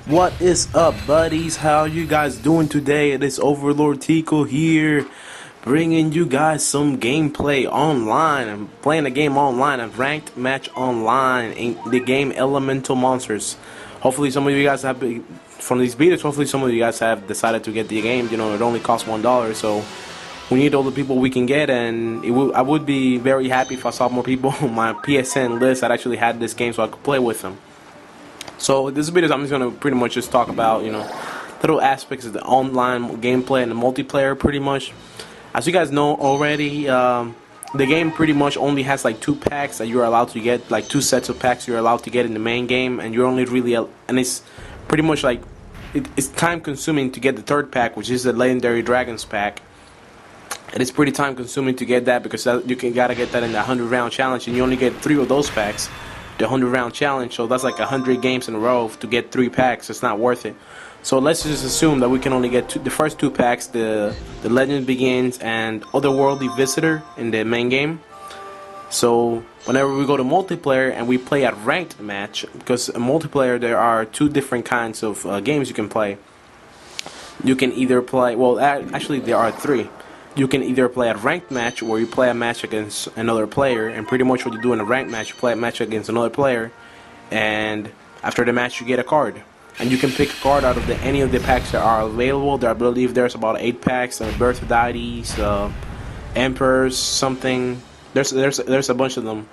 What is up, buddies? How you guys doing today? It is Underlordtico here, bringing you guys some gameplay online. I'm playing a game online, a ranked match online in the game Elemental Monsters. Hopefully some of you guys have been, from these betas, hopefully some of you guys have decided to get the game. You know, it only costs $1, so we need all the people we can get, and I would be very happy if I saw more people on my PSN list that actually had this game so I could play with them. So this video, I'm just gonna pretty much just talk about, little aspects of the online gameplay and the multiplayer. Pretty much, as you guys know already, the game pretty much only has like 2 packs that you're allowed to get, like 2 sets of packs you're allowed to get in the main game, and you're only really and it's pretty much like it's time consuming to get the 3rd pack, which is the Legendary Dragons pack. And it's pretty time consuming to get that because gotta get that in the 100 round challenge, and you only get 3 of those packs. The 100 round challenge, so that's like 100 games in a row to get 3 packs. It's not worth it. So let's just assume that we can only get the first 2 packs, the Legend Begins and Otherworldly Visitor in the main game. So whenever we go to multiplayer and we play a ranked match, because in multiplayer there are 2 different kinds of games you can play. You can either play, well, actually there are 3. You can either play a ranked match where you play a match against another player, and pretty much what you do in a ranked match, you play a match against another player, and after the match you get a card. And you can pick a card out of any of the packs that are available. I believe there's about 8 packs, Birth of Deities, Emperors, something. There's a bunch of them.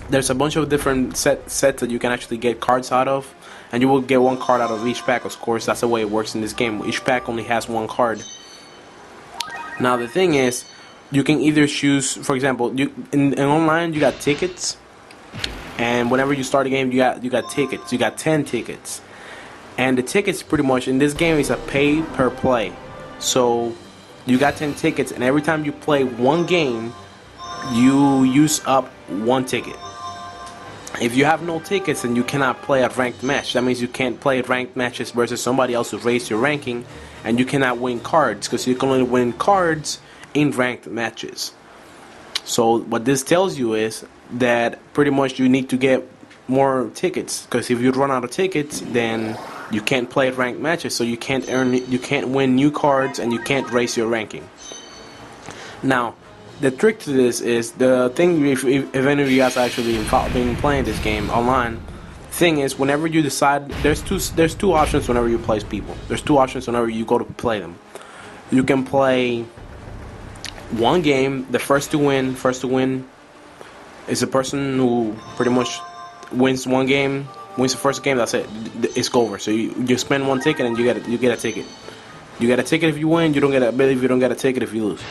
There's a bunch of different sets that you can actually get cards out of, and you will get 1 card out of each pack. Of course, that's the way it works in this game. Each pack only has 1 card. Now the thing is, you can either choose, for example, in online you got tickets, and whenever you start a game you got tickets. You got 10 tickets, and the tickets pretty much in this game is a pay per play. So you got 10 tickets, and every time you play 1 game, you use up 1 ticket. If you have no tickets, then you cannot play a ranked match. That means you can't play ranked matches versus somebody else who raised your ranking, and you cannot win cards because you can only win cards in ranked matches. So what this tells you is that pretty much you need to get more tickets, because if you run out of tickets, then you can't play ranked matches, so you can't win new cards, and you can't raise your ranking. Now the trick to this is the thing, if any of you guys actually been playing this game online, thing is, whenever you decide, there's two options whenever you play people. There's 2 options whenever you go to play them. You can play 1 game, the first to win is a person who pretty much wins 1 game, wins the first game, that's it, it's over. So you spend 1 ticket and you get a ticket. You get a ticket if you win, you don't get a bill if you don't get a ticket if you lose.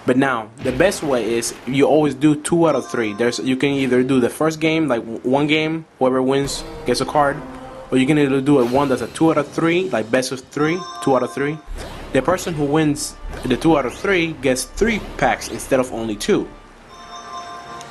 But now, the best way is you always do 2 out of 3. You can either do the first game, like 1 game, whoever wins gets a card, or you can either do one that's a 2 out of 3, like best of 3, 2 out of 3. The person who wins the 2 out of 3 gets 3 packs instead of only 2.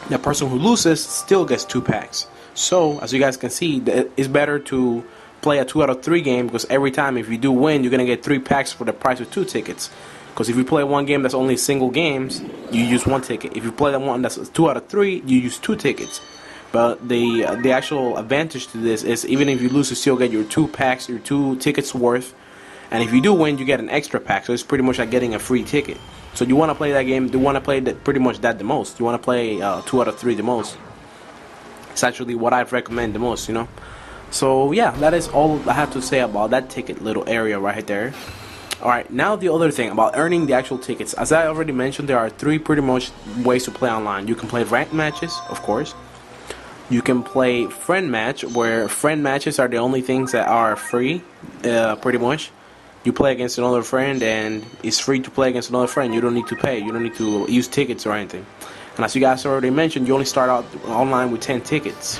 The person who loses still gets 2 packs. So, as you guys can see, it's better to play a 2 out of 3 game, because every time if you do win, you're gonna get 3 packs for the price of 2 tickets. Because if you play 1 game that's only single games, you use 1 ticket. If you play the one that's 2 out of 3, you use 2 tickets. But the actual advantage to this is, even if you lose, you still get your 2 packs, your 2 tickets worth. And if you do win, you get an extra pack. So it's pretty much like getting a free ticket. So you want to play that game, you want to play that pretty much that the most. You want to play 2 out of 3 the most. It's actually what I'd recommend the most, So yeah, that is all I have to say about that ticket little area right there. Alright, now the other thing about earning the actual tickets. As I already mentioned, there are 3 pretty much ways to play online. You can play ranked matches, of course. You can play friend match, where friend matches are the only things that are free, pretty much. You play against another friend, and it's free to play against another friend. You don't need to pay. You don't need to use tickets or anything. And as you guys already mentioned, you only start out online with 10 tickets.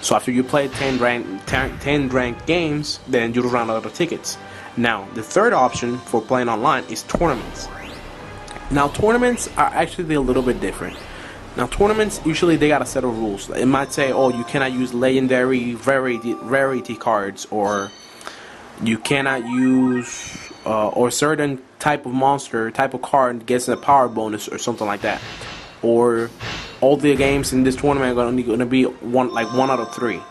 So after you play 10 ranked games, then you run out of tickets. Now, the 3rd option for playing online is tournaments. Now, tournaments are actually a little bit different. Now, tournaments, usually they got a set of rules. It might say, oh, you cannot use legendary rarity cards, or you cannot use, or certain type of monster, type of card gets a power bonus or something like that. Or all the games in this tournament are going to be one out of 3.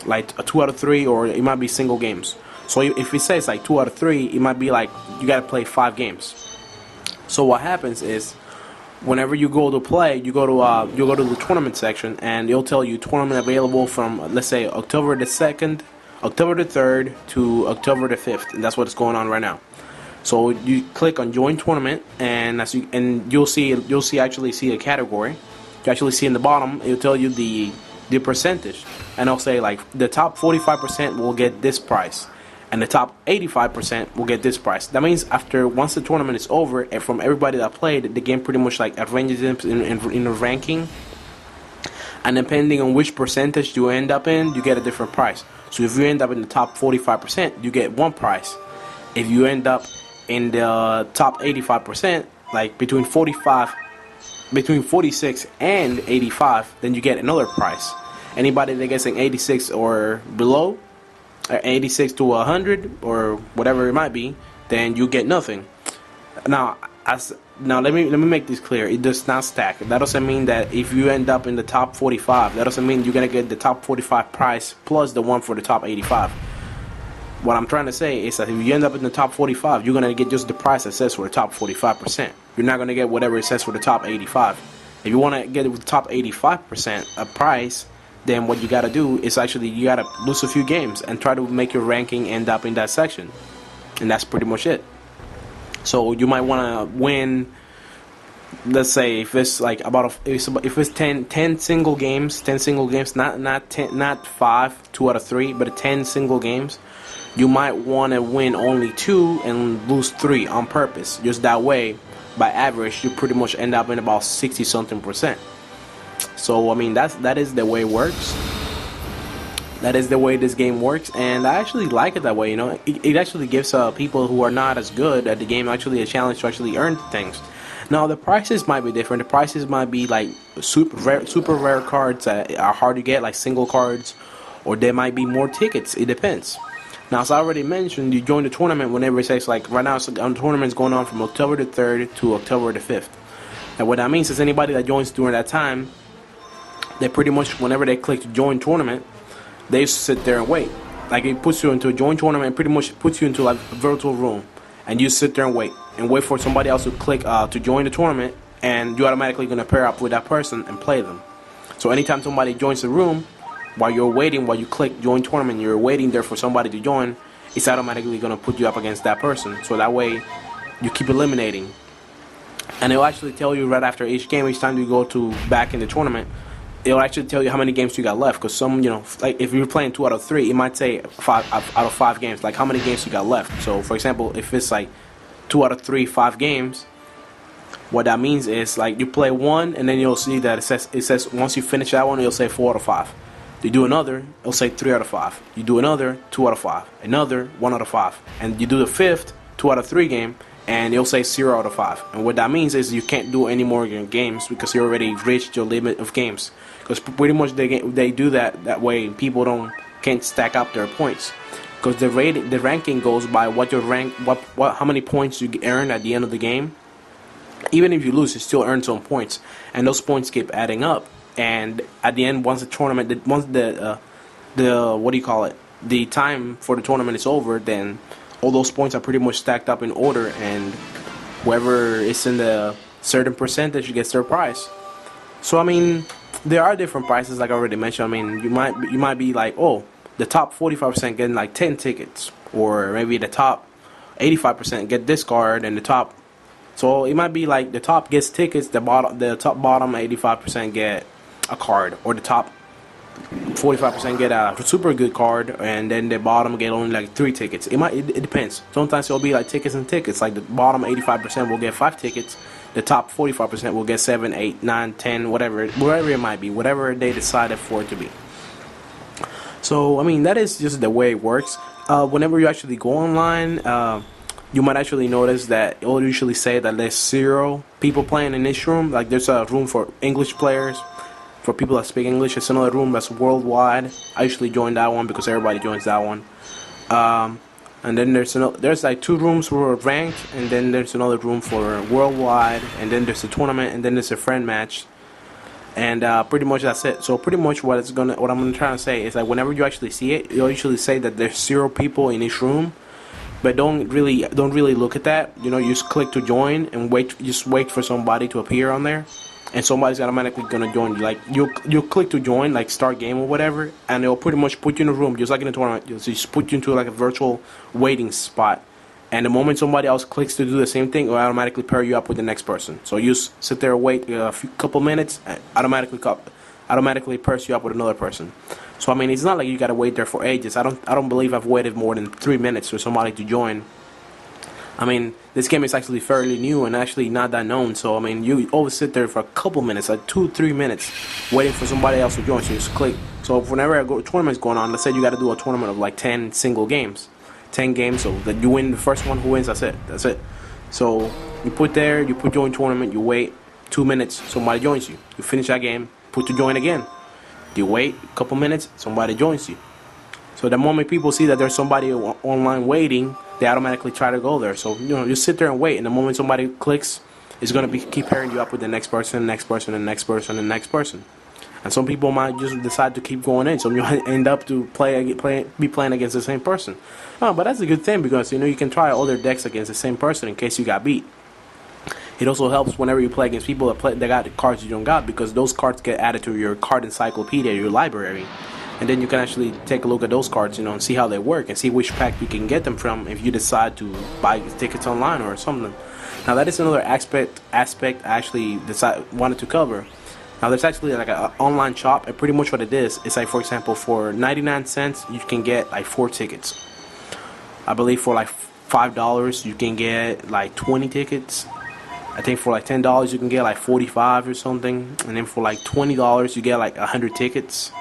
like a 2 out of 3, or it might be single games. So if it says like 2 out of 3, it might be like you gotta play 5 games. So what happens is, whenever you go to play, you go to the tournament section, and it'll tell you tournament available from, let's say, October the 2nd, October the 3rd to October the 5th, and that's what's going on right now. So you click on join tournament, and you'll see actually see a category. You actually see in the bottom, it'll tell you the percentage, and it'll say like the top 45% will get this price, and the top 85% will get this price. That means once the tournament is over, and from everybody that played, the game pretty much like arranges in a ranking, and depending on which percentage you end up in, you get a different price. So if you end up in the top 45%, you get one price. If you end up in the top 85%, like between 46 and 85, then you get another price. Anybody that gets an 86 or below, 86 to 100 or whatever it might be, then you get nothing. Now let me make this clear. It does not stack. That doesn't mean that if you end up in the top 45, that doesn't mean you're gonna get the top 45 price plus the one for the top 85. What I'm trying to say is that if you end up in the top 45, you're gonna get just the price that says for the top 45%. You're not gonna get whatever it says for the top 85. If you want to get the top 85% a price, then what you gotta do is actually you gotta lose a few games and try to make your ranking end up in that section, and that's pretty much it. So you might want to win, let's say if it's like if it's 10 single games, not 5 2 out of 3, but 10 single games, you might want to win only 2 and lose 3 on purpose. Just that way, by average, you pretty much end up in about 60 something percent. So I mean that is the way it works. That is the way this game works, and I actually like it that way. You know, it actually gives people who are not as good at the game actually a challenge to actually earn things. Now the prices might be different. The prices might be like super rare cards that are hard to get, like single cards, or there might be more tickets. It depends. Now, as I already mentioned, you join the tournament whenever it says, like right now, the tournament is going on from October the 3rd to October the 5th. And what that means is anybody that joins during that time, they pretty much, whenever they click to join tournament, they just sit there and wait. Like it puts you into a join tournament, pretty much puts you into like a virtual room, and you sit there and wait for somebody else to click to join the tournament, and you're automatically going to pair up with that person and play them. So anytime somebody joins the room, while you click join tournament, you're waiting there for somebody to join, it's automatically going to put you up against that person. So that way you keep eliminating, and it'll actually tell you right after each game, each time you go to back in the tournament, it'll actually tell you how many games you got left. Because some, you know, like if you're playing 2 out of 3, it might say 5 out of 5 games, like how many games you got left. So for example, if it's like 2 out of 3, 5 games, what that means is like you play one, and then you'll see that it says once you finish that one, it'll say 4 out of 5. You do another, it'll say 3 out of 5. You do another, 2 out of 5. Another, 1 out of 5. And you do the 5th 2 out of 3 game, and it'll say 0 out of 5. And what that means is you can't do any more games because you already reached your limit of games. Because pretty much they do that way people can't stack up their points. Because the ranking goes by what your rank, how many points you earn at the end of the game. Even if you lose, you still earn some points, and those points keep adding up. And at the end, once the tournament, once the the time for the tournament is over, then all those points are pretty much stacked up in order, and whoever is in the certain percentage gets their prize. So I mean, there are different prices, like I already mentioned. I mean, you might be like, oh, the top 45% getting like 10 tickets, or maybe the top 85% get this card, and the top. So it might be like the top gets tickets, the top bottom 85% get a card, or the top 45% get a super good card, and then the bottom get only like 3 tickets. It depends. Sometimes it'll be like tickets and tickets. Like the bottom 85% will get 5 tickets, the top 45% will get 7, 8, 9, 10, whatever it might be, whatever they decided for it to be. So I mean, that is just the way it works. Whenever you actually go online, you might actually notice that it will usually say that there's 0 people playing in this room. Like there's a room for English players, for people that speak English. It's another room that's worldwide. I usually join that one because everybody joins that one. And then there's like 2 rooms for ranked, and then there's another room for worldwide, and then there's a tournament, and then there's a friend match. And pretty much that's it. So pretty much what I'm gonna try to say is that whenever you actually see it, you'll usually say that there's 0 people in each room, but don't really look at that. You know, you just click to join and wait. Just wait for somebody to appear on there, and somebody's automatically gonna join you. Like you'll click to join, like start game or whatever, and it'll pretty much put you in a room just like in a tournament. It'll just put you into like a virtual waiting spot. And the moment somebody else clicks to do the same thing, it'll automatically pair you up with the next person. So you just sit there and wait a couple minutes, and automatically pairs you up with another person. So I mean, it's not like you gotta wait there for ages. I don't believe I've waited more than 3 minutes for somebody to join. I mean, this game is actually fairly new and actually not that known. So I mean, you always sit there for a couple minutes, like 2-3 minutes, waiting for somebody else to join. So you just click. So whenever a tournament's going on, let's say you gotta do a tournament of like 10 single games. 10 games, so that you win the first one, who wins, that's it. So you put join tournament, you wait 2 minutes, somebody joins you. You finish that game, put to join again. You wait a couple minutes, somebody joins you. So the moment people see that there's somebody online waiting, they automatically try to go there. So you sit there and wait, and the moment somebody clicks, it's gonna keep pairing you up with the next person, next person, and next person, and next person. And some people might just decide to keep going in, so you end up to be playing against the same person. But that's a good thing, because you can try other decks against the same person in case you got beat. It also helps whenever you play against people that got the cards you don't got, because those cards get added to your card encyclopedia, your library, and then you can actually take a look at those cards, and see how they work and see which pack you can get them from if you decide to buy tickets online or something. Now that is another aspect I actually wanted to cover. Now there's actually like an online shop, and pretty much what it is like, for example, for 99 cents you can get like 4 tickets. I believe for like $5 you can get like 20 tickets. I think for like $10 you can get like 45 or something, and then for like $20 you get like 100 tickets.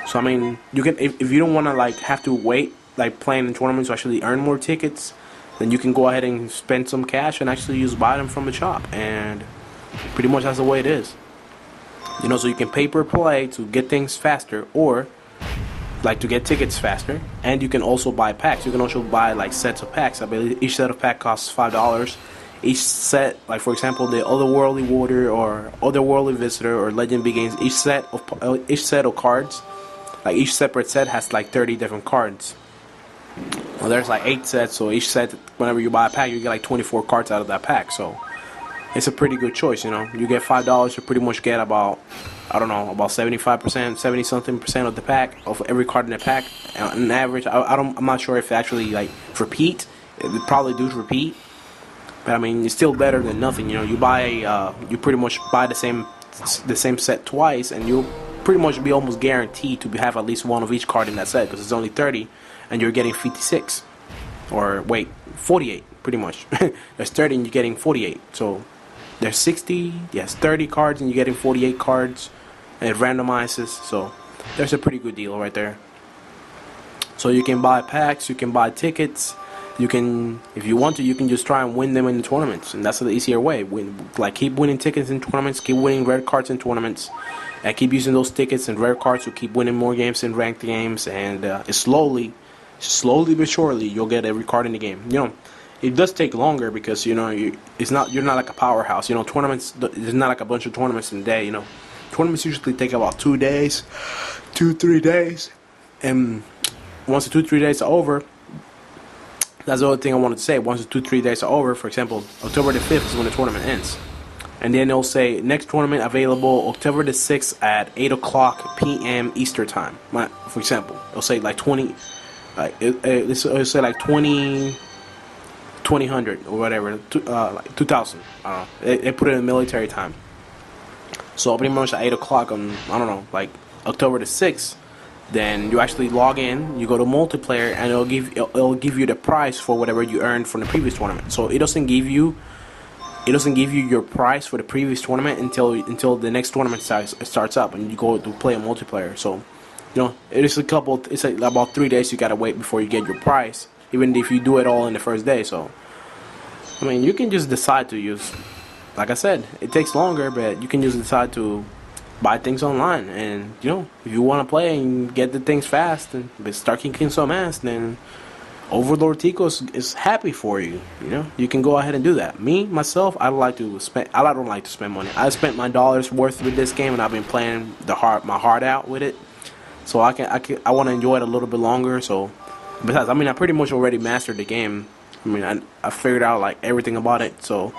So I mean, you can, if you don't want to like have to wait like playing in tournaments to actually earn more tickets, then you can go ahead and spend some cash and actually just buy them from the shop, and pretty much that's the way it is. So you can pay per play to get things faster, or like to get tickets faster, and you can also buy packs. You can also buy like sets of packs. I believe each set of pack costs $5. Each set, like for example, the Otherworldly Warrior or Otherworldly Visitor or Legend Begins, each set of cards, like each separate set has like 30 different cards. Well, there's like 8 sets, so each set, whenever you buy a pack, you get like 24 cards out of that pack. So it's a pretty good choice, You get $5, you pretty much get about, I don't know, about 75%, 70-something% of the pack, of every card in the pack. On average, I'm not sure if they actually like repeat. They probably do repeat, but I mean, it's still better than nothing. You pretty much buy the same set twice, and you'll pretty much be almost guaranteed to have at least one of each card in that set, because it's only 30, and you're getting 56, or wait, 48, pretty much. There's 30 and you're getting 48. So there's 30 cards and you're getting 48 cards, and it randomizes. So there's a pretty good deal right there. So you can buy packs, you can buy tickets, you can, if you want to, you can just try and win them in the tournaments, and that's the easier way. Keep winning tickets in tournaments, keep winning rare cards in tournaments, and keep using those tickets and rare cards to keep winning more games in ranked games, and slowly but surely you'll get every card in the game. It does take longer because you're not like a powerhouse. Tournaments, there's not like a bunch of tournaments in a day. Tournaments usually take about 2 days, 2-3 days, and once the 2-3 days are over, that's the other thing I wanted to say. Once the 2-3 days are over, for example, October the 5th is when the tournament ends, and then they'll say next tournament available October the 6th at 8:00 p.m. Eastern time. For example, they'll say like 20, it'll say like 2000 or whatever, like 2000. I don't know. They put it in military time. So pretty much at 8:00 on, I don't know, like October the 6th, then you actually log in, you go to multiplayer, and it'll give you the price for whatever you earned from the previous tournament. So it doesn't give you your price for the previous tournament until the next tournament starts up and you go to play a multiplayer. So it's like about 3 days you gotta wait before you get your price, even if you do it all in the first day. So I mean, you can just decide to use, like I said, it takes longer, but you can just decide to buy things online, and if you want to play and get the things fast and start kicking some ass, then Overlordtico is happy for you. You know, you can go ahead and do that. Me myself, I don't like to spend. I don't like to spend money. I spent my dollars worth with this game, and I've been playing my heart out with it. So I want to enjoy it a little bit longer. So besides, I mean, I pretty much already mastered the game. I mean, I figured out like everything about it. So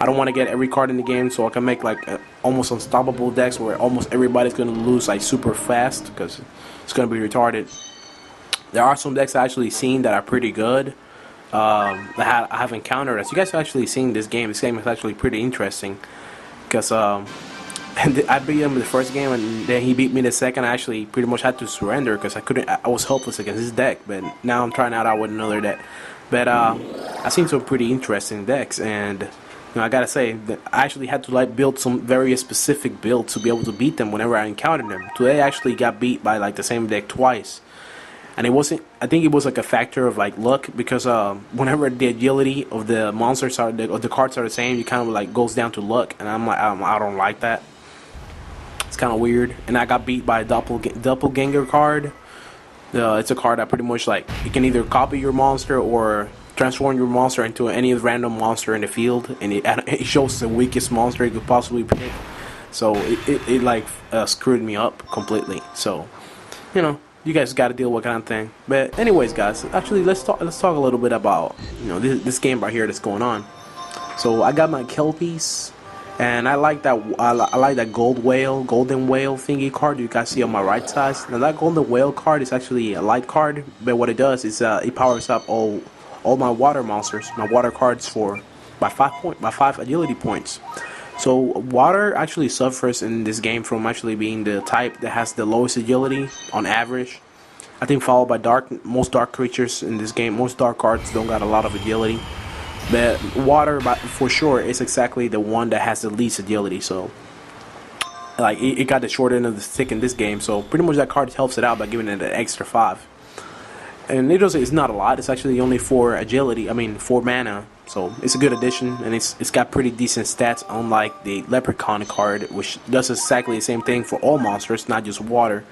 I don't want to get every card in the game, so I can make like almost unstoppable decks where almost everybody's gonna lose like super fast because it's gonna be retarded. There are some decks I actually seen that are pretty good. That I have encountered. As you guys have actually seen this game is actually pretty interesting because and I beat him in the first game, and then he beat me the second. I actually pretty much had to surrender because I couldn't. I was helpless against his deck. But now I'm trying out with another deck. But I've seen some pretty interesting decks, and I gotta say that I actually had to like build some very specific builds to be able to beat them whenever I encountered them. Today I actually got beat by like the same deck twice. And it wasn't. I think it was like a factor of like luck because whenever the agility of the monsters or the cards are the same, you kind of like goes down to luck, and I'm like I don't like that. It's kind of weird. And I got beat by a doppelganger card. It's a card that pretty much like you can either copy your monster or transform your monster into any random monster in the field, and it shows the weakest monster you could possibly pick. So it like screwed me up completely. So you guys got to deal with kind of thing. But anyways, guys, actually let's talk a little bit about this game right here that's going on. So I got my Kelpies, and I like that golden whale thingy card you guys see on my right side. Now that golden whale card is actually a light card, but what it does is it powers up all my water monsters, my water cards by 5 agility points. So water actually suffers in this game from actually being the type that has the lowest agility on average. I think followed by dark. Most dark creatures in this game, most dark cards don't got a lot of agility. But water, for sure, is exactly the one that has the least agility. So like it got the short end of the stick in this game. So pretty much that card helps it out by giving it an extra 5. And it's not a lot. It's actually only 4 agility. I mean 4 mana. So it's a good addition, and it's got pretty decent stats, unlike the Leprechaun card, which does exactly the same thing for all monsters, not just water.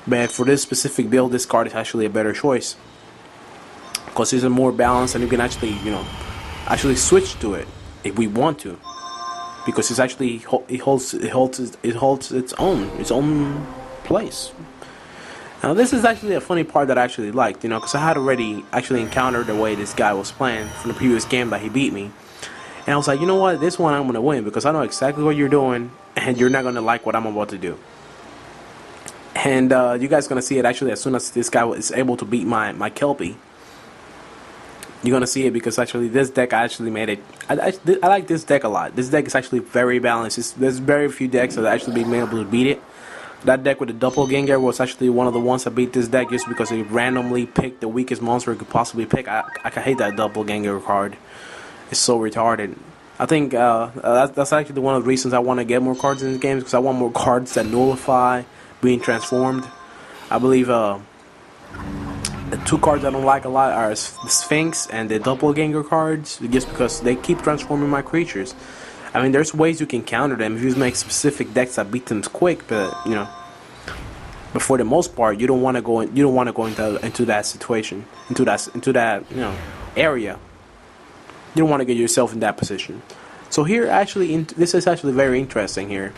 But for this specific build, this card is actually a better choice because it's a more balanced, and you can actually switch to it if we want to, because it's actually it holds its own place. Now this is actually a funny part that I actually liked, because I had already actually encountered the way this guy was playing from the previous game that he beat me. And I was like, you know what, this one I'm going to win because I know exactly what you're doing and you're not going to like what I'm about to do. And you guys going to see it actually as soon as this guy is able to beat my Kelpie. You're going to see it because actually this deck I actually made it. I like this deck a lot. This deck is actually very balanced. There's very few decks that actually been able to beat it. That deck with the doppelganger was actually one of the ones that beat this deck just because it randomly picked the weakest monster it could possibly pick. I hate that doppelganger card. It's so retarded. I think that's actually one of the reasons I want to get more cards in this game, because I want more cards that nullify being transformed. I believe the 2 cards I don't like a lot are the Sphinx and the doppelganger cards, just because they keep transforming my creatures. I mean, there's ways you can counter them if you make specific decks that beat them quick, but but for the most part, you don't want to go into that situation, into that area. You don't want to get yourself in that position. So here, actually, this is actually very interesting here.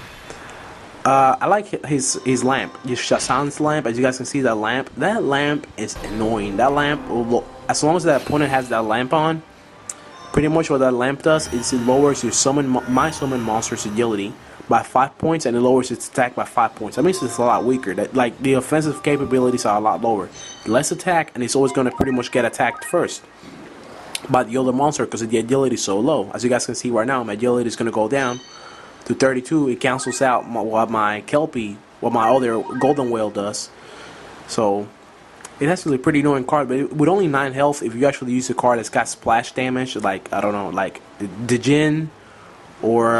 I like his lamp, his Shazam's lamp. As you guys can see, that lamp is annoying. That lamp, as long as the opponent has that lamp on. Pretty much what that lamp does is it lowers your summon monster's agility by 5 points, and it lowers its attack by 5 points. That means it's a lot weaker. That like the offensive capabilities are a lot lower. Less attack, and it's always going to pretty much get attacked first by the other monster because the agility is so low. As you guys can see right now, my agility is going to go down to 32. It cancels out what my Kelpie, what my other golden whale does. So it's actually a pretty annoying card, but with only 9 health, if you actually use a card that's got splash damage, like, I don't know, like the Djinn, or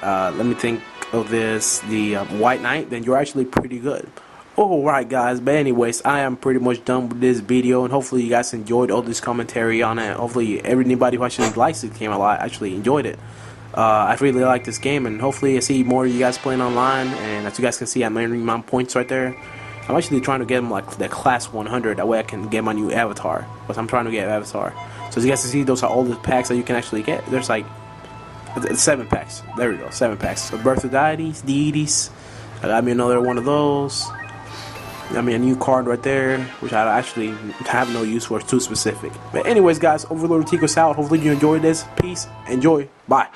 let me think of this, the White Knight, then you're actually pretty good. Alright guys, but anyways, I am pretty much done with this video, and hopefully you guys enjoyed all this commentary on it. Hopefully anybody who actually likes this game a lot actually enjoyed it. I really like this game, and hopefully I see more of you guys playing online, and as you guys can see, I'm earning my points right there. I'm actually trying to get him like the class 100. That way I can get my new avatar. But I'm trying to get avatar. So as you guys can see, those are all the packs that you can actually get. There's like 7 packs. There we go, 7 packs. So Birth of Deities. I got me another one of those. I mean, a new card right there, which I actually have no use for. It's too specific. But anyways, guys, Underlordtico's out. Hopefully you enjoyed this. Peace. Enjoy. Bye.